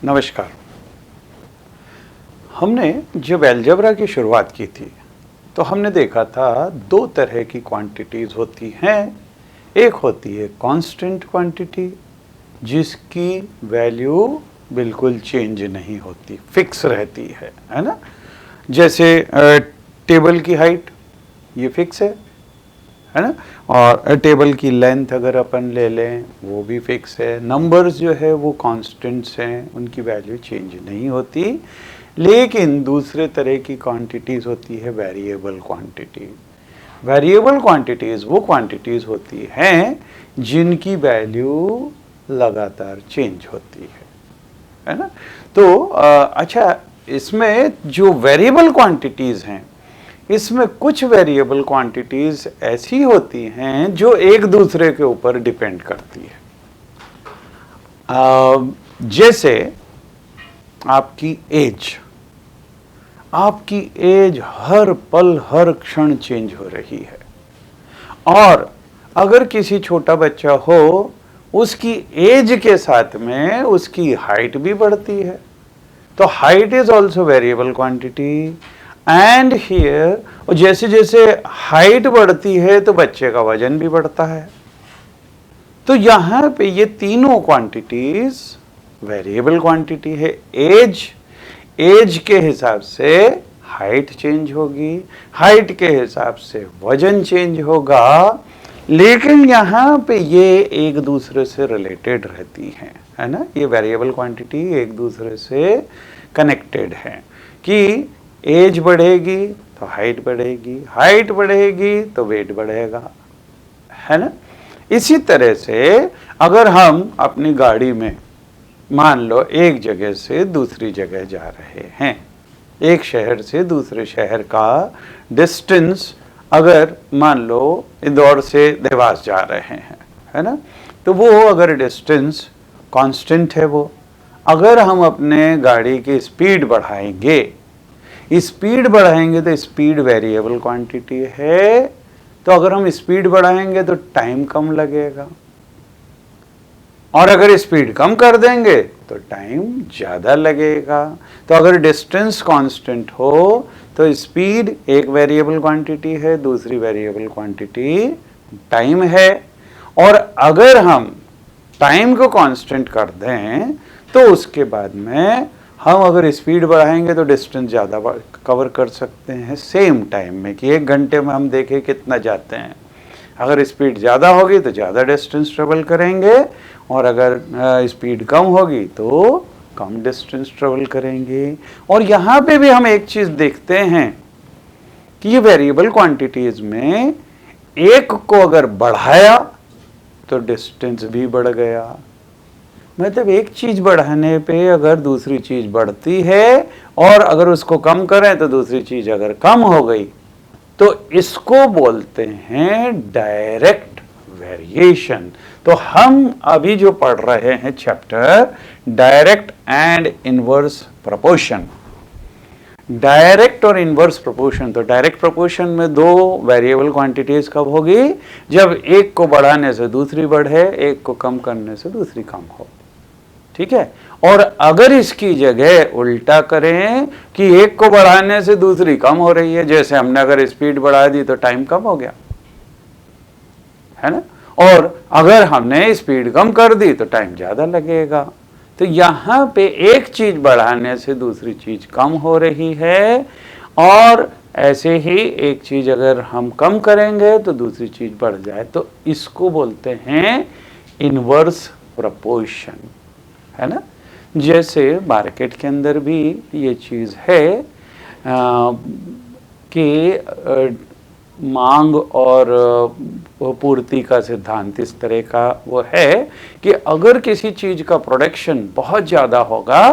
नमस्कार। हमने जब अलजेब्रा की शुरुआत की थी तो हमने देखा था दो तरह की क्वांटिटीज़ होती हैं। एक होती है कांस्टेंट क्वांटिटी जिसकी वैल्यू बिल्कुल चेंज नहीं होती, फिक्स रहती है ना। जैसे टेबल की हाइट ये फिक्स है ना, और टेबल की लेंथ अगर अपन ले लें वो भी फिक्स है। नंबर्स जो है वो कांस्टेंट्स हैं, उनकी वैल्यू चेंज नहीं होती। लेकिन दूसरे तरह की क्वांटिटीज़ होती है वेरिएबल क्वांटिटी। वेरिएबल क्वांटिटीज़ वो क्वांटिटीज़ होती हैं जिनकी वैल्यू लगातार चेंज होती है ना। तो अच्छा, इसमें जो वेरिएबल क्वांटिटीज़ हैं इसमें कुछ वेरिएबल क्वांटिटीज ऐसी होती हैं जो एक दूसरे के ऊपर डिपेंड करती है। जैसे आपकी एज हर पल हर क्षण चेंज हो रही है, और अगर किसी छोटा बच्चा हो उसकी एज के साथ में उसकी हाइट भी बढ़ती है, तो height is also variable quantity. And here, और जैसे जैसे हाइट बढ़ती है तो बच्चे का वजन भी बढ़ता है। तो यहां पे ये तीनों क्वांटिटीज वेरिएबल क्वांटिटी है। एज के हिसाब से हाइट चेंज होगी, हाइट के हिसाब से वजन चेंज होगा, लेकिन यहाँ पे ये एक दूसरे से रिलेटेड रहती हैं, है ना। ये वेरिएबल क्वांटिटी एक दूसरे से कनेक्टेड है कि एज बढ़ेगी तो हाइट बढ़ेगी, हाइट बढ़ेगी तो वेट बढ़ेगा, है ना। इसी तरह से अगर हम अपनी गाड़ी में मान लो एक जगह से दूसरी जगह जा रहे हैं, एक शहर से दूसरे शहर का डिस्टेंस अगर मान लो इंदौर से देवास जा रहे हैं, है ना, तो वो अगर डिस्टेंस कांस्टेंट है, वो अगर हम अपने गाड़ी की स्पीड बढ़ाएंगे तो स्पीड वेरिएबल क्वांटिटी है। तो अगर हम स्पीड बढ़ाएंगे तो टाइम कम लगेगा, और अगर स्पीड कम कर देंगे तो टाइम ज़्यादा लगेगा। तो अगर डिस्टेंस कांस्टेंट हो तो स्पीड एक वेरिएबल क्वांटिटी है, दूसरी वेरिएबल क्वांटिटी टाइम है। और अगर हम टाइम को कांस्टेंट कर दें तो उसके बाद में हम अगर स्पीड बढ़ाएंगे तो डिस्टेंस ज़्यादा कवर कर सकते हैं सेम टाइम में, कि 1 घंटे में हम देखें कितना जाते हैं। अगर स्पीड ज़्यादा होगी तो ज़्यादा डिस्टेंस ट्रेवल करेंगे, और अगर स्पीड कम होगी तो कम डिस्टेंस ट्रेवल करेंगे। और यहाँ पे भी हम एक चीज़ देखते हैं कि ये वेरिएबल क्वांटिटीज़ में एक को अगर बढ़ाया तो डिस्टेंस भी बढ़ गया। मतलब एक चीज़ बढ़ाने पे अगर दूसरी चीज़ बढ़ती है, और अगर उसको कम करें तो दूसरी चीज़ अगर कम हो गई, तो इसको बोलते हैं डायरेक्ट वेरिएशन। तो हम अभी जो पढ़ रहे हैं chapter direct and inverse proportion, direct और इनवर्स प्रोपोर्शन। तो डायरेक्ट प्रोपोर्शन में दो वेरिएबल क्वांटिटीज कब होगी? जब एक को बढ़ाने से दूसरी बढ़े, एक को कम करने से दूसरी कम हो, ठीक है। और अगर इसकी जगह उल्टा करें कि एक को बढ़ाने से दूसरी कम हो रही है, जैसे हमने अगर स्पीड बढ़ा दी तो टाइम कम हो गया, है ना, और अगर हमने स्पीड कम कर दी तो टाइम ज़्यादा लगेगा। तो यहाँ पे एक चीज़ बढ़ाने से दूसरी चीज़ कम हो रही है, और ऐसे ही एक चीज़ अगर हम कम करेंगे तो दूसरी चीज़ बढ़ जाए, तो इसको बोलते हैं इनवर्स प्रोपोर्शन, है ना। जैसे मार्केट के अंदर भी ये चीज़ है कि मांग और पूर्ति का सिद्धांत इस तरह का वो है कि अगर किसी चीज़ का प्रोडक्शन बहुत ज़्यादा होगा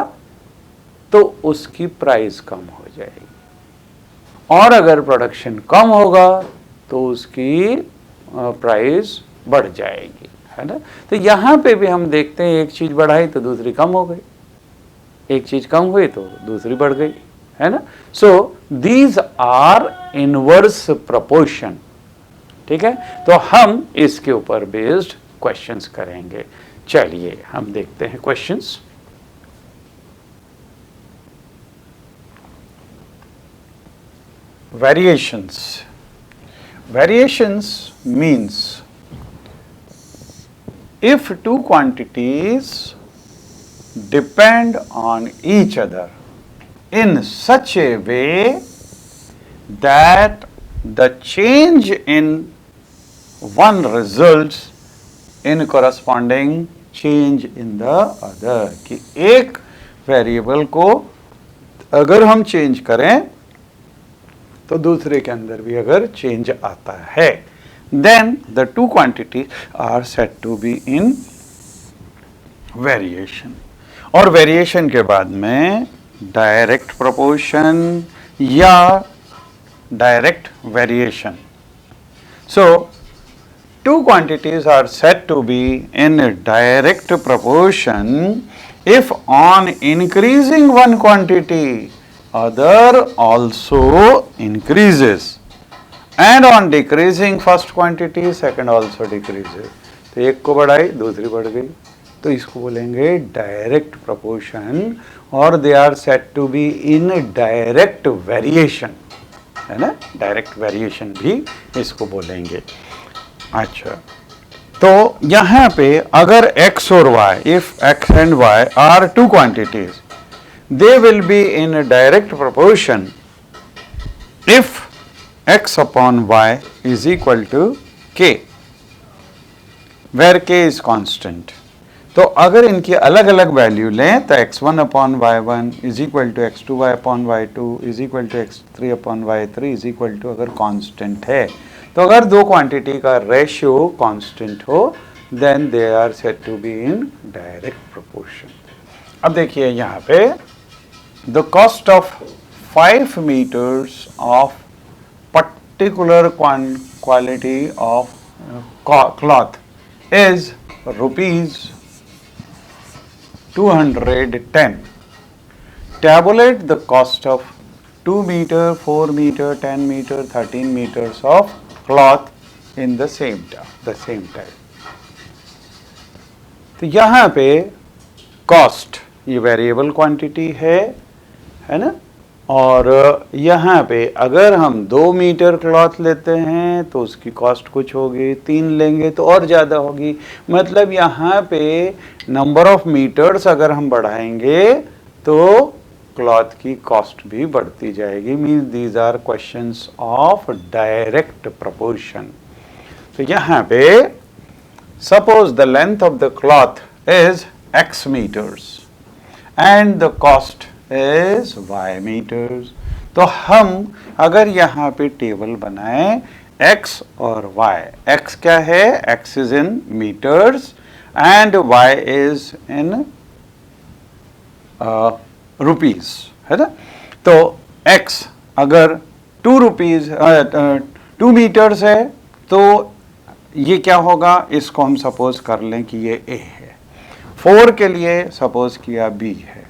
तो उसकी प्राइस कम हो जाएगी, और अगर प्रोडक्शन कम होगा तो उसकी प्राइस बढ़ जाएगी, है ना। तो यहाँ पे भी हम देखते हैं एक चीज़ बढ़ाई तो दूसरी कम हो गई, एक चीज़ कम हुई तो दूसरी बढ़ गई, है ना। So these are inverse proportion, ठीक है। तो हम इसके ऊपर बेस्ड क्वेश्चंस करेंगे। चलिए हम देखते हैं questions. variations. Variations means if two quantities depend on each other in such a way that the change in one results in corresponding change in the other, कि एक वेरिएबल को अगर हम चेंज करें तो दूसरे के अंदर भी अगर चेंज आता है, then the two quantities are said to be in variation. और वेरिएशन के बाद में डायरेक्ट प्रोपोर्शन या direct variation. So two quantities are said to be in direct proportion if on increasing one quantity other also increases and on decreasing first quantity second also decreases. तो एक को बढ़ाई दूसरी बढ़ गई, तो इसको बोलेंगे डायरेक्ट प्रोपोर्शन और they are said to be in direct variation, है ना, डायरेक्ट वेरिएशन भी इसको बोलेंगे. अच्छा, तो यहाँ पे अगर x और y, if x and y are two quantities, they will be in a direct proportion if x upon y is equal to k, where k is constant. तो अगर इनकी अलग अलग वैल्यू लें तो x1 upon y1 is equal to x2y upon y2 is equal to x3 upon y3 is equal to अगर constant है, तो अगर दो क्वांटिटी का रेशियो कांस्टेंट हो then they are said to be in direct proportion. अब देखिए यहाँ पे the cost of 5 meters of particular quality of cloth is ₹210. Tabulate the cost of 2 meter, 4 meter, 10 meter, 13 meters of cloth in the same time. तो यहाँ पे cost ये variable quantity है ना, और यहाँ पे अगर हम 2 मीटर क्लॉथ लेते हैं तो उसकी कॉस्ट कुछ होगी, 3 लेंगे तो और ज़्यादा होगी. मतलब यहाँ पे नंबर ऑफ मीटर्स अगर हम बढ़ाएंगे तो क्लॉथ की कॉस्ट भी बढ़ती जाएगी. Means these are questions of direct proportion. तो यहाँ पे suppose the length of the cloth is x meters and the cost is y meters. तो हम अगर यहाँ पे टेबल बनाएं x और y, x क्या है, x is in meters and y is in rupees, है ना. तो x अगर 2 rupees 2 meters है तो ये क्या होगा, इसको हम सपोज कर लें कि ये a है, 4 के लिए सपोज किया b है,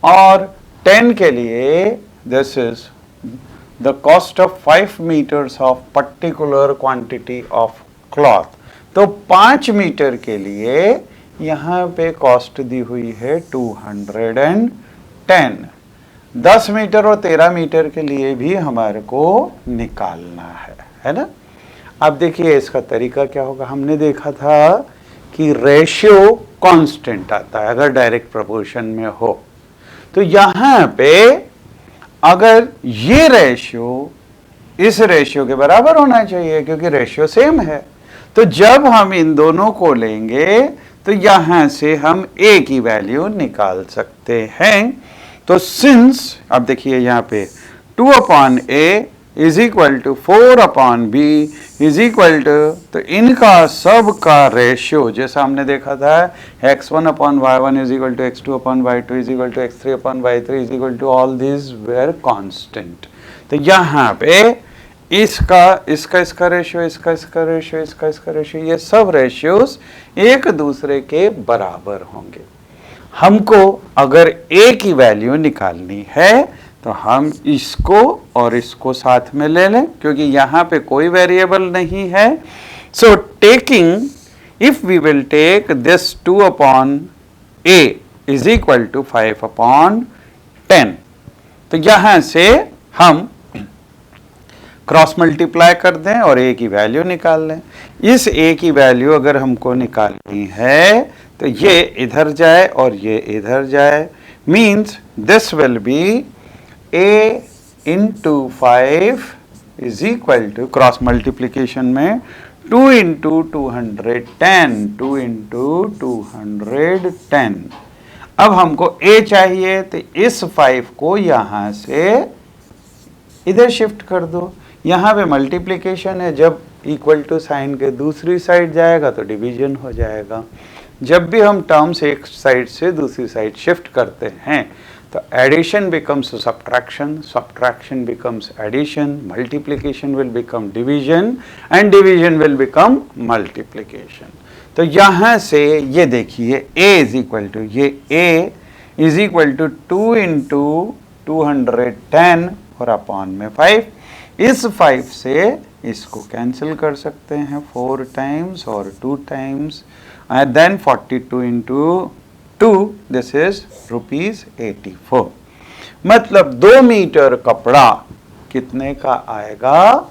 और 10 के लिए this is the cost of 5 meters of particular quantity of cloth. तो 5 मीटर के लिए यहाँ पे कॉस्ट दी हुई है 210. 10 मीटर और 13 मीटर के लिए भी हमारे को निकालना है ना. अब देखिए इसका तरीका क्या होगा. हमने देखा था कि रेशियो कांस्टेंट आता है अगर डायरेक्ट प्रोपोर्शन में हो. तो यहाँ पे अगर ये रेशियो इस रेशियो के बराबर होना चाहिए क्योंकि रेशियो सेम है. तो जब हम इन दोनों को लेंगे तो यहाँ से हम a की वैल्यू निकाल सकते हैं. तो सिंस अब देखिए यहाँ पे 2 upon a is equal to 4 upon b is equal to, तो इनका सब का रेशियो जैसा हमने देखा था x1 upon y1 is equal to x2 upon y2 is equal to x3 upon y3 is equal to all this were constant. तो यहाँ पे इसका रेशियो, इसका रेशियो, ये सब रेशियोज एक दूसरे के बराबर होंगे. हमको अगर a की वैल्यू निकालनी है तो हम इसको और इसको साथ में ले लें क्योंकि यहाँ पे कोई वेरिएबल नहीं है. So taking, if we will take this 2 upon a is equal to 5 upon 10. तो यहाँ से हम क्रॉस मल्टीप्लाई कर दें और a की वैल्यू निकाल लें। इस a की वैल्यू अगर हमको निकालनी है तो ये इधर जाए और ये इधर जाए, means this will be a into 5 is equal to, cross multiplication में 2 इंटू 210, 2 इंटू 210। अब हमको a चाहिए तो इस 5 को यहां से इधर शिफ्ट कर दो। यहाँ पे मल्टीप्लिकेशन है, जब इक्वल टू साइन के दूसरी साइड जाएगा तो डिवीजन हो जाएगा। जब भी हम टर्म्स एक साइड से दूसरी साइड शिफ्ट करते हैं तो addition becomes subtraction, subtraction becomes addition, multiplication will become division and division will become multiplication. तो यहाँ से ये देखिए a इज इक्वल टू, ये a is equal to 2 into 210 और अपॉन में 5। इस 5 से इसको कैंसिल कर सकते हैं 4 टाइम्स और 2 times, and then 42 into 2, this is ₹84। मतलब 2 मीटर कपड़ा कितने का आएगा?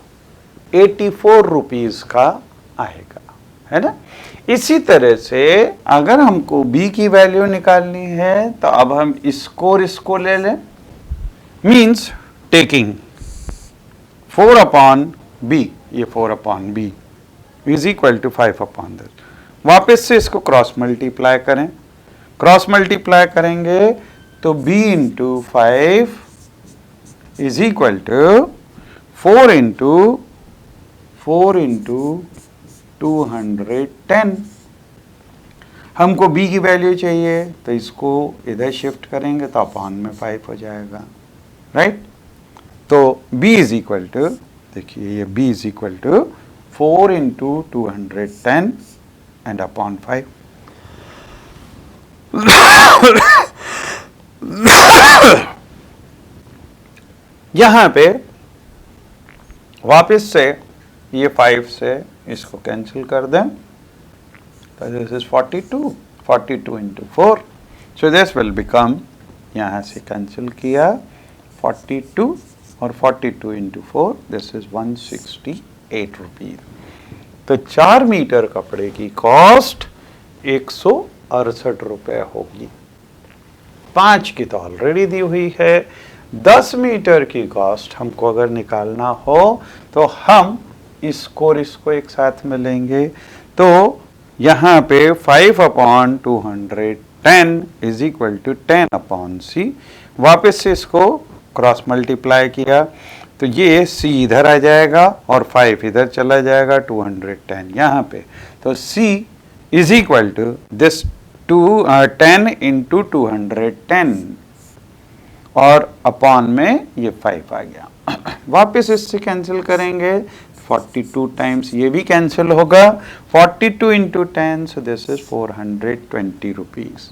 84 रुपीज का आएगा, है ना। इसी तरह से अगर हमको b की वैल्यू निकालनी है तो अब हम इसको और इसको ले लें, मीन्स टेकिंग 4 अपॉन b, ये 4 upon b is equal to 5 upon this. वापस से इसको क्रॉस मल्टीप्लाई करें, क्रॉस मल्टीप्लाई करेंगे तो b into 5 is equal to 4 into 210। हमको b की वैल्यू चाहिए तो इसको इधर शिफ्ट करेंगे तो अपॉन में 5 हो जाएगा, राइट। तो b इज इक्वल टू, देखिए ये b is equal to 4 into 210 and upon 5। यहां पे वापस से ये 5 से इसको कैंसिल कर दें तो this is 42 into 4, so this will become, यहां से कैंसिल किया 42 और 42 इंटू 4, दिस इज 168 रुपीज। तो 4 मीटर कपड़े की कॉस्ट 168 रुपए होगी। 5 की तो ऑलरेडी दी हुई है। 10 मीटर की कॉस्ट हमको अगर निकालना हो तो हम इसको और इसको एक साथ में लेंगे, तो यहाँ पे 5 upon 210 is equal to 10 upon c। वापस से इसको क्रॉस मल्टीप्लाई किया तो ये c इधर आ जाएगा और 5 इधर चला जाएगा, 210 यहाँ पे, तो c is equal to this 10 into 210 और अपॉन में ये 5 आ गया। वापस इससे कैंसिल करेंगे 42 टाइम्स, ये भी कैंसिल होगा, 42 into 10, so this is 420 rupees.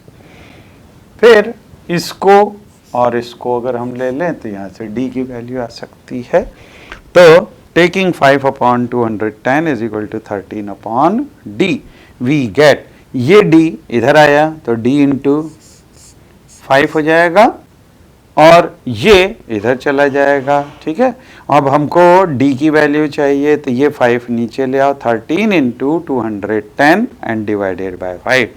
फिर इसको और इसको अगर हम ले लें तो यहाँ से d की वैल्यू आ सकती है। तो taking 5 upon 210 is equal to 13 upon d, we get, ये d इधर आया तो d इंटू 5 हो जाएगा और ये इधर चला जाएगा, ठीक है। अब हमको d की वैल्यू चाहिए तो ये 5 नीचे ले आओ, 13 इंटू 210 एंड डिवाइडेड बाय 5,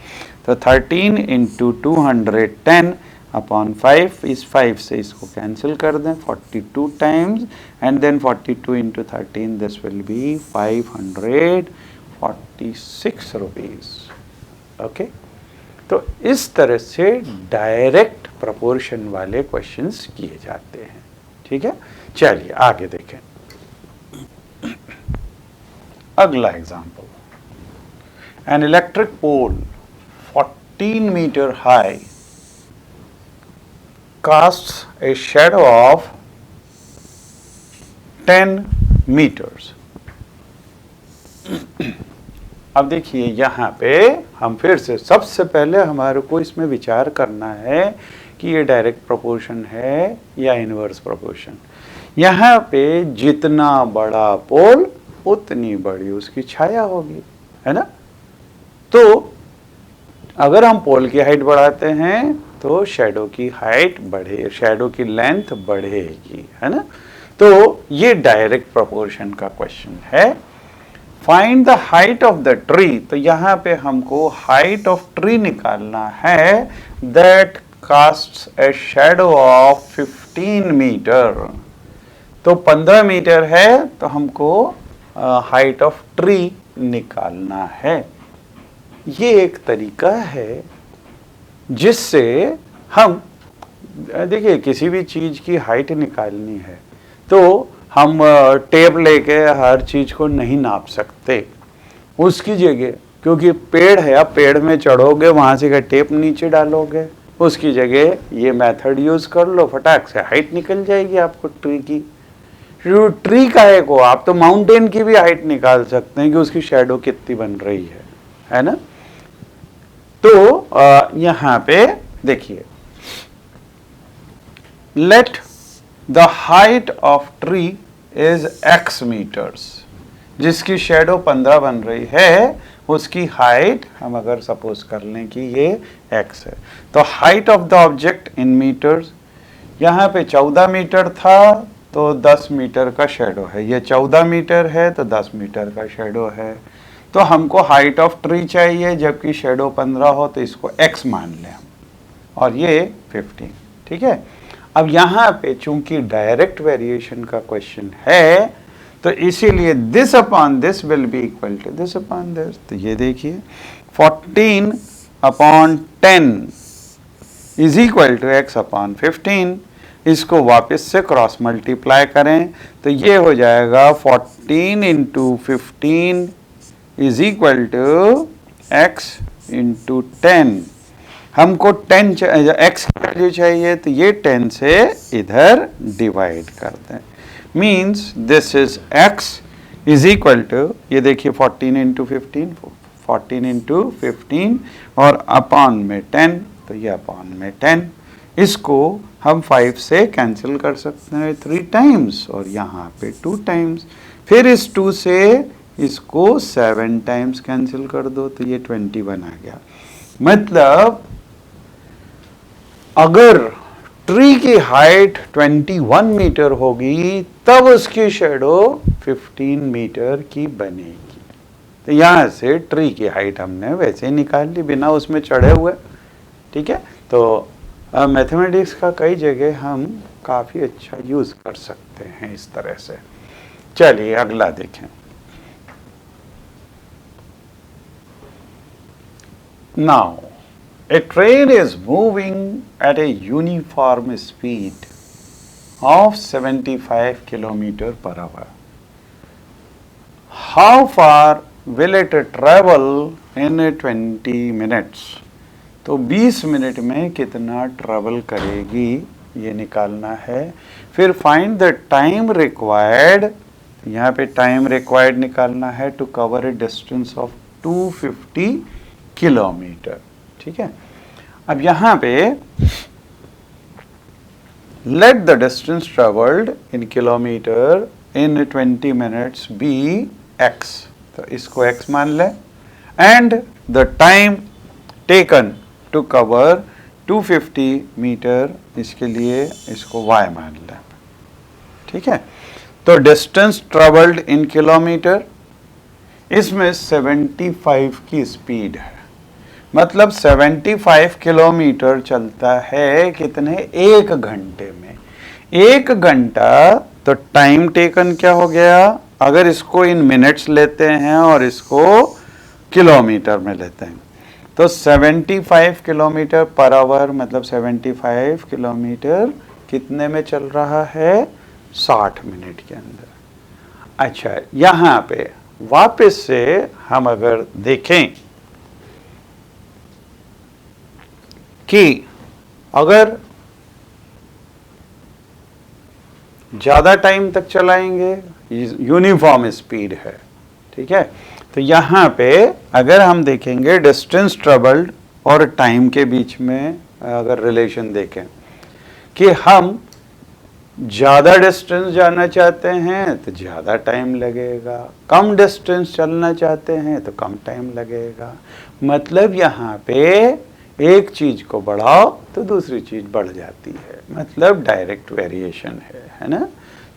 तो 13 इंटू 210 अपॉन 5, इस 5 से इसको कैंसिल कर दें 42 times and then 42 into 13, this will be 546 rupees. Okay, तो इस तरह से डायरेक्ट प्रोपोर्शन वाले क्वेश्चंस किए जाते हैं, ठीक है। चलिए आगे देखें। अगला example, an electric pole 14 metre high casts a shadow of 10 meters। अब देखिए यहाँ पे हम फिर से, सबसे पहले हमारे को इसमें विचार करना है कि ये डायरेक्ट प्रोपोर्शन है या इनवर्स प्रोपोर्शन। यहाँ पे जितना बड़ा पोल उतनी बड़ी उसकी छाया होगी, है ना। तो अगर हम पोल की हाइट बढ़ाते हैं तो शैडो की हाइट बढ़े, शैडो की लेंथ बढ़ेगी, है ना। तो ये डायरेक्ट प्रोपोर्शन का क्वेश्चन है। Find the height of the tree, तो यहां पे हमको हाइट ऑफ ट्री निकालना है that casts a shadow of 15 metre. तो 15 मीटर है, तो हमको हाइट ऑफ ट्री निकालना है। ये एक तरीका है जिससे हम, देखिए किसी भी चीज की हाइट निकालनी है तो हम टेप लेके हर चीज को नहीं नाप सकते। उसकी जगह, क्योंकि पेड़ है, आप पेड़ में चढ़ोगे, वहां से का टेप नीचे डालोगे, उसकी जगह ये मेथड यूज कर लो, फटाक से हाइट निकल जाएगी आपको ट्री की। ट्री का है को आप तो माउंटेन की भी हाइट निकाल सकते हैं कि उसकी शैडो कितनी बन रही है ना। तो यहां पे देखिए, let the height of tree is x metres, जिसकी शेडो 15 बन रही है उसकी हाइट हम अगर सपोज कर लें कि ये x है, तो height of the object in metres, यहाँ पे 14 मीटर था तो 10 मीटर का शेडो है, ये 14 मीटर है तो 10 मीटर का शेडो है। तो हमको हाइट ऑफ ट्री चाहिए, जबकि शेडो 15 हो तो इसको x मान लें हम, और ये 15, ठीक है। अब यहाँ पे चूंकि डायरेक्ट वेरिएशन का क्वेश्चन है तो इसीलिए this upon this will be equal to this upon this. तो ये देखिए 14 upon 10 is equal to x upon 15। इसको वापस से क्रॉस मल्टीप्लाई करें तो ये हो जाएगा 14 into 15 is equal to x into 10। हमको 10 x की वैल्यू चाहिए तो ये 10 से इधर डिवाइड कर दें, means this is x is equal to, ये देखिए 14 इंटू 15, 14 इंटू 15 और अपॉन में 10, तो ये अपॉन में 10। इसको हम 5 से कैंसिल कर सकते हैं 3 टाइम्स और यहाँ पे 2 टाइम्स, फिर इस 2 से इसको 7 टाइम्स कैंसिल कर दो तो ये 21 आ गया। मतलब अगर ट्री की हाइट 21 मीटर होगी तब उसकी शेडो 15 मीटर की बनेगी। तो यहां से ट्री की हाइट हमने वैसे ही निकाल ली बिना उसमें चढ़े हुए, ठीक है। तो मैथमेटिक्स का कई जगह हम काफ़ी अच्छा यूज़ कर सकते हैं इस तरह से। चलिए अगला देखें। Now a train is moving at a uniform speed of 75 km per hour. How far will it travel in 20 minutes? तो 20 मिनट में कितना ट्रेवल करेगी ये निकालना है। फिर फाइंड द टाइम रिक्वायर्ड, यहाँ पे टाइम रिक्वायर्ड निकालना है to cover a distance of 250 kilometre, ठीक है। अब यहाँ पे let the distance travelled in kilometre in 20 minutes be x, तो इसको x मान लें, and the time taken to cover 250 metre, इसके लिए इसको y मान लें, ठीक है। तो डिस्टेंस ट्रेवल्ड इन किलोमीटर, इसमें 75 की स्पीड है, मतलब 75 किलोमीटर चलता है कितने, 1 घंटे में। 1 घंटा, तो टाइम टेकन क्या हो गया, अगर इसको इन मिनट्स लेते हैं और इसको किलोमीटर में लेते हैं तो 75 किलोमीटर पर आवर, मतलब 75 किलोमीटर कितने में चल रहा है, 60 मिनट के अंदर। अच्छा, यहाँ पे वापस से हम अगर देखें कि अगर ज़्यादा टाइम तक चलाएंगे, यूनिफॉर्म स्पीड है, ठीक है। तो यहाँ पे अगर हम देखेंगे डिस्टेंस ट्रेवल्ड और टाइम के बीच में अगर रिलेशन देखें कि हम ज़्यादा डिस्टेंस जाना चाहते हैं तो ज़्यादा टाइम लगेगा, कम डिस्टेंस चलना चाहते हैं तो कम टाइम लगेगा। मतलब यहाँ पे एक चीज़ को बढ़ाओ तो दूसरी चीज़ बढ़ जाती है, मतलब डायरेक्ट वेरिएशन है ना।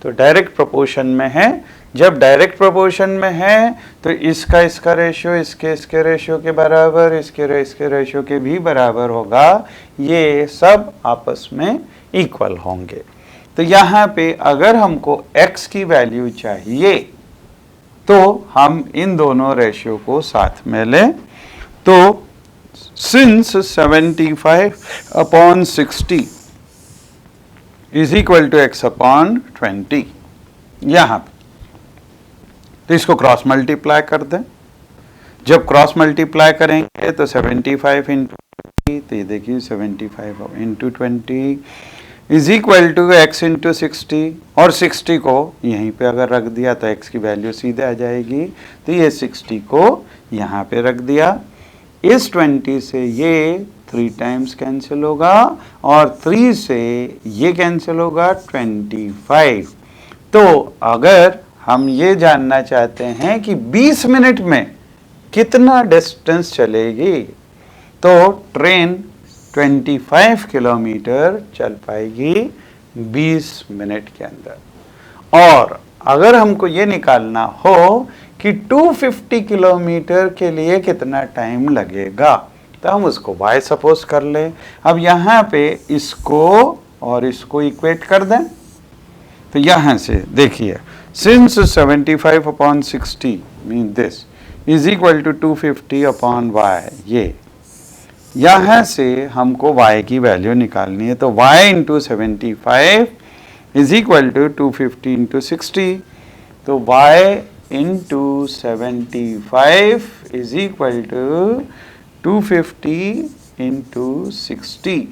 तो डायरेक्ट प्रोपोर्शन में है। जब डायरेक्ट प्रोपोर्शन में है तो इसका रेशियो इसके रेशियो के बराबर, इसके रेशियो के भी बराबर होगा, ये सब आपस में इक्वल होंगे। तो यहाँ पे अगर हमको x की वैल्यू चाहिए तो हम इन दोनों रेशियो को साथ में लें। तो since 75/60 is equal to x/20, यहाँ पे तो इसको क्रॉस मल्टीप्लाई कर दें। जब क्रॉस मल्टीप्लाई करेंगे तो 75 इंटू, तो ये देखिए 75 into 20 is equal to x into 60, और 60 को यहीं पे अगर रख दिया तो x की वैल्यू सीधे आ जाएगी। तो ये 60 को यहाँ पे रख दिया, इस 20 से ये 3 टाइम्स कैंसिल होगा और 3 से ये कैंसिल होगा 25। तो अगर हम ये जानना चाहते हैं कि 20 मिनट में कितना डिस्टेंस चलेगी, तो ट्रेन 25 किलोमीटर चल पाएगी 20 मिनट के अंदर। और अगर हमको ये निकालना हो कि 250 किलोमीटर के लिए कितना टाइम लगेगा, तो हम उसको y सपोज कर लें। अब यहाँ पे इसको और इसको इक्वेट कर दें। तो यहाँ से देखिए, since 75/60 mean this is equal to 250/y, ये यहाँ से हमको y की वैल्यू निकालनी है। तो y into 75 is equal to 250 into 60। तो y into 75 is equal to 250 into 60।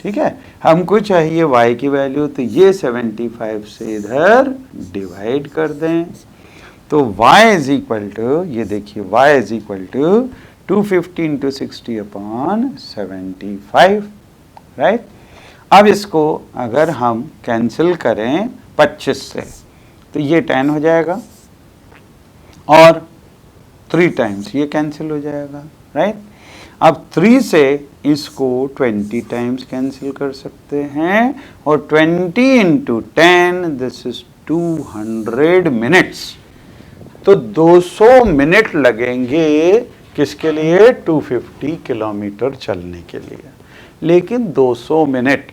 ठीक है, हमको चाहिए y की वैल्यू, तो ये 75 से इधर डिवाइड कर दें। तो y इज इक्वल टू, ये देखिए y is equal to 250 into 60/75, right. अब इसको अगर हम कैंसिल करें 25 से तो ये 10 हो जाएगा, और 3 टाइम्स ये कैंसिल हो जाएगा, राइट। अब 3 से इसको 20 टाइम्स कैंसिल कर सकते हैं, और 20 इंटू 10 दिस इज 200 मिनट्स। तो 200 मिनट लगेंगे किसके लिए? 250 किलोमीटर चलने के लिए। लेकिन 200 मिनट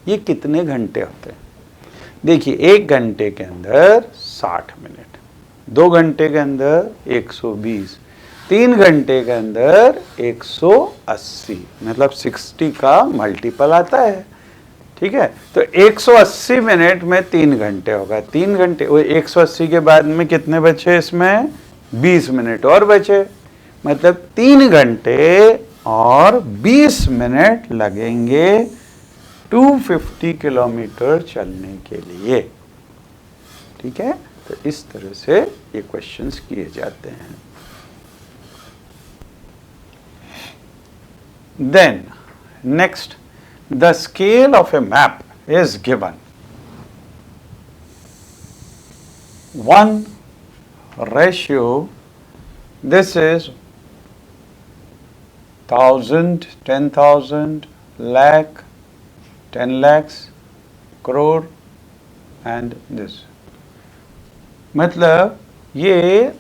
ये कितने घंटे होते हैं? देखिए, 1 घंटे के अंदर 60 मिनट, 2 घंटे के अंदर 120, 3 घंटे के अंदर 180, मतलब 60 का मल्टीपल आता है। ठीक है, तो 180 मिनट में 3 घंटे होगा। 3 घंटे, 180 के बाद में कितने बचे? इसमें 20 मिनट और बचे, मतलब 3 घंटे और 20 मिनट लगेंगे 250 किलोमीटर चलने के लिए। ठीक है, तो इस तरह से ये क्वेश्चंस किए जाते हैं। Then next, the scale of a map is given 1:, this is 1000, 10,000, lakh, 10 lakhs, crore and this। मतलब ये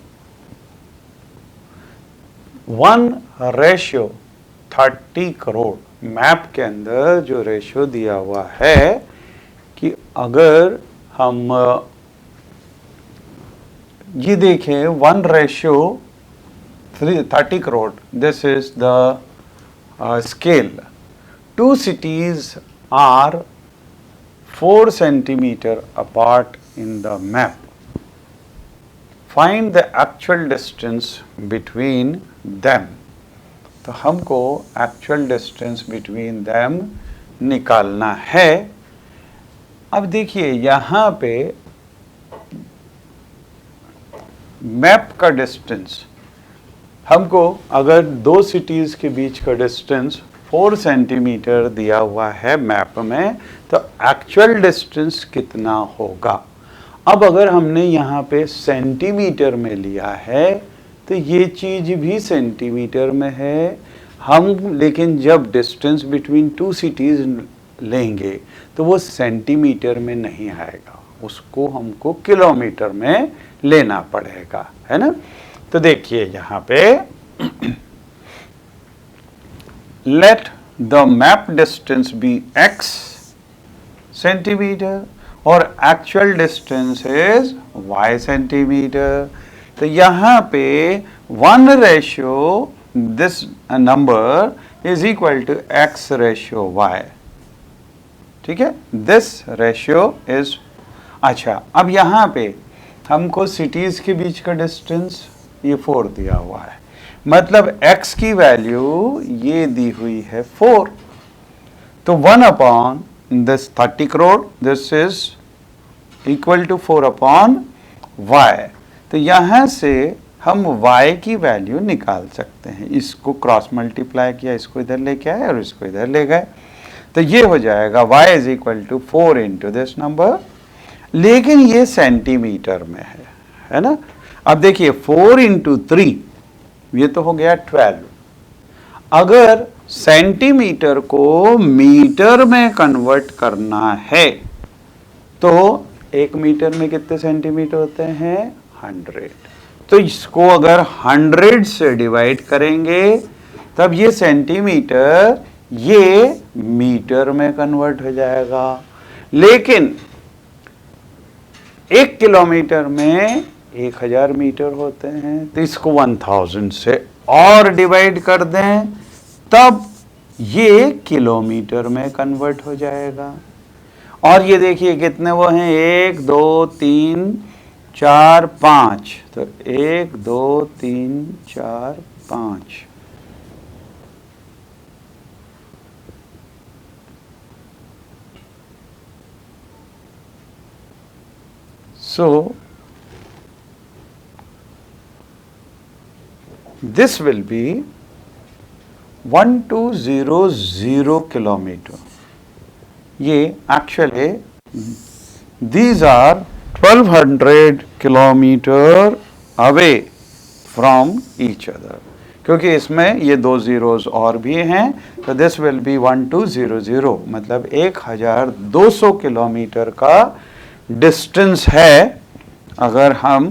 1:30 करोड़ मैप के अंदर जो रेशियो दिया हुआ है कि अगर हम ये देखें 1:30 crore, this is the scale. 2 cities are 4 centimeter apart in the map. Find the actual distance between them. तो हमको actual distance between them निकालना है। अब देखिए यहाँ पे मैप का डिस्टेंस, हमको अगर 2 सिटीज के बीच का डिस्टेंस 4 सेंटीमीटर दिया हुआ है मैप में, तो एक्चुअल डिस्टेंस कितना होगा? अब अगर हमने यहाँ पे सेंटीमीटर में लिया है तो ये चीज़ भी सेंटीमीटर में है हम, लेकिन जब डिस्टेंस बिटवीन 2 सिटीज लेंगे तो वो सेंटीमीटर में नहीं आएगा, उसको हमको किलोमीटर में लेना पड़ेगा, है ना। तो देखिए यहाँ पे let the map distance be x centimetre और actual distance is y centimetre. तो यहाँ पे 1 this number is equal to x ratio y, ठीक है, दिस रेशियो इज। अच्छा, अब यहाँ पे हमको सिटीज के बीच का डिस्टेंस ये 4 दिया हुआ है, मतलब x की वैल्यू ये दी हुई है 4, तो 1 upon this 30 crore, this is equal to 4 upon y। तो यहाँ से हम y की वैल्यू निकाल सकते हैं, इसको क्रॉस मल्टीप्लाई किया, इसको इधर लेके आए और इसको इधर ले गए, तो ये हो जाएगा y is equal to 4 into this number, लेकिन ये सेंटीमीटर में है ना। अब देखिए 4 इंटू 3 ये तो हो गया 12। अगर सेंटीमीटर को मीटर में कन्वर्ट करना है तो 1 मीटर में कितने सेंटीमीटर होते हैं? 100। तो इसको अगर 100 से डिवाइड करेंगे तब ये सेंटीमीटर ये मीटर में कन्वर्ट हो जाएगा, लेकिन 1 किलोमीटर में 1000 मीटर होते हैं, तो इसको 1000 से और डिवाइड कर दें तब ये किलोमीटर में कन्वर्ट हो जाएगा। और ये देखिए कितने वो हैं, 1 2 3 4 5, तो 1 2 3 4 5। So this will be 1200 kilometer. ये actually these are 1200 kilometer away from each other, क्योंकि इसमें ये 2 zeros और भी हैं, तो this will be 1200, मतलब 1200 किलोमीटर का डिस्टेंस है अगर हम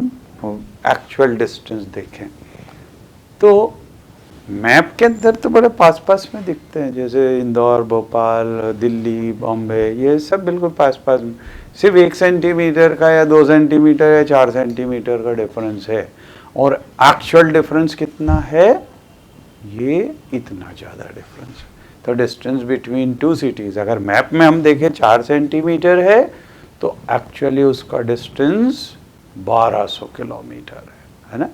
एक्चुअल डिस्टेंस देखें। तो मैप के अंदर तो बड़े पास पास में दिखते हैं, जैसे इंदौर, भोपाल, दिल्ली, बॉम्बे, ये सब बिल्कुल पास पास में, सिर्फ 1 सेंटीमीटर का या 2 सेंटीमीटर या 4 सेंटीमीटर का डिफरेंस है, और एक्चुअल डिफरेंस कितना है? ये इतना ज़्यादा डिफरेंस। तो डिस्टेंस बिटवीन 2 सिटीज़ अगर मैप में हम देखें 4 सेंटीमीटर है, तो एक्चुअली उसका डिस्टेंस 1200 किलोमीटर है ना।